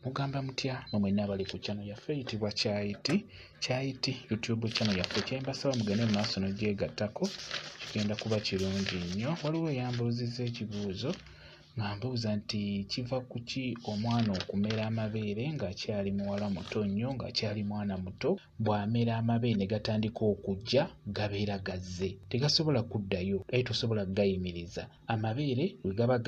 Mugamba mutya mwenna abali ku channel yaffe eyitibwa Kyayiti YouTube channel yaffe. Kyembasaba mugende mu maaso n'ogyegattako, kigenda kuba kirungi nnyo. Waliwo eyambuuzizza ekibuuzo ng'ambuuza nti kiva ku ki omwana okumera amabeere ng'akyali muwala muto nnyo, ng'akyali mwana muto, bw'amera amabeere ne gatandika okujja gabeera gazze, tegasobola kuddayo era tosobola gayimiriza. Amabeere bwe gaba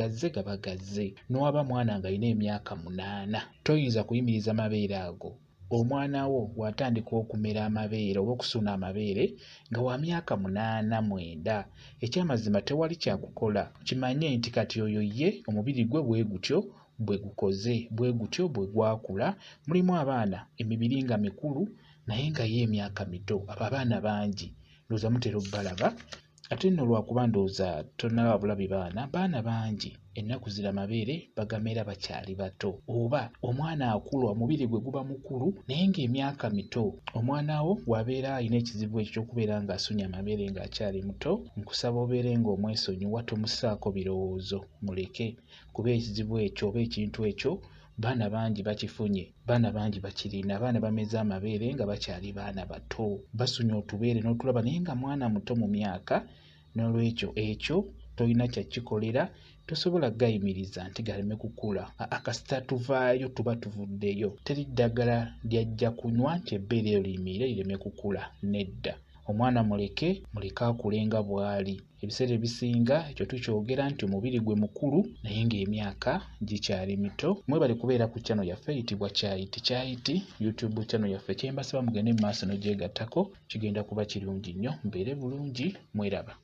gazze, n'owaba mwana ng'alina emyaka 8 toyinza kuyimiriza mabeere ago. Omwana wo bw'atandika okumera amabeere oba okusuna amabeere nga wa myaka 8 9, ekyamazima tewali kyakukola. Kimanye nti kati oyo ye omubiri gwe bwe gutyo bwe gukoze, bwe gutyo bwe gwakula. Mulimu abaana emibiri nga mikulu naye nga ye emyaka mito. Abo abaana bangi ndowooza mutera obbalaba, ate nno lwakuba ndowooza tonnalaba bulabi baana bangi ennaku zira amabeere bagamera bakyali bato, oba omwana akula omubiri gwe guba mukulu naye ng'emyaka mito. Omwana wo bw'abeera alina ekizibu ekyo ky'okubeera ng'asunye amabeere ng'akyali muto, nkusaba obeere ng'omwesonyiwa, tomussaako birowoozo, muleke, kuba ekizibu ekyo oba ekintu ekyo baana bangi bakifunye, baana bangi bakirina. Abaana bameze amabeere nga bakyali baana bato, basunye otubeere n'otulaba naye nga mwana muto mu myaka. N'olwekyo ekyo tolina kyakikolera, tosobola gayimiriza nti galeme kukula. Kasita tuvaayo tuba tuvuddeyo, teri ddagala lyajja kunywa nti ebbeere eryo liyimirire lireme kukula, nedda. Omwana muleke akule nga bw'ali. Ebiseera ebisinga ekyo tukyogera nti omubiri gwe mukulu naye ng'emyaka gikyali mito. Mwebale kubeera ku channel yaffe eyitibwa Kyayiti YouTube channel yaffe. Kyembasaba mugende mu maaso n'ogyegattako, kigenda kuba kirungi nnyo. Mbeere bulungi, mweraba.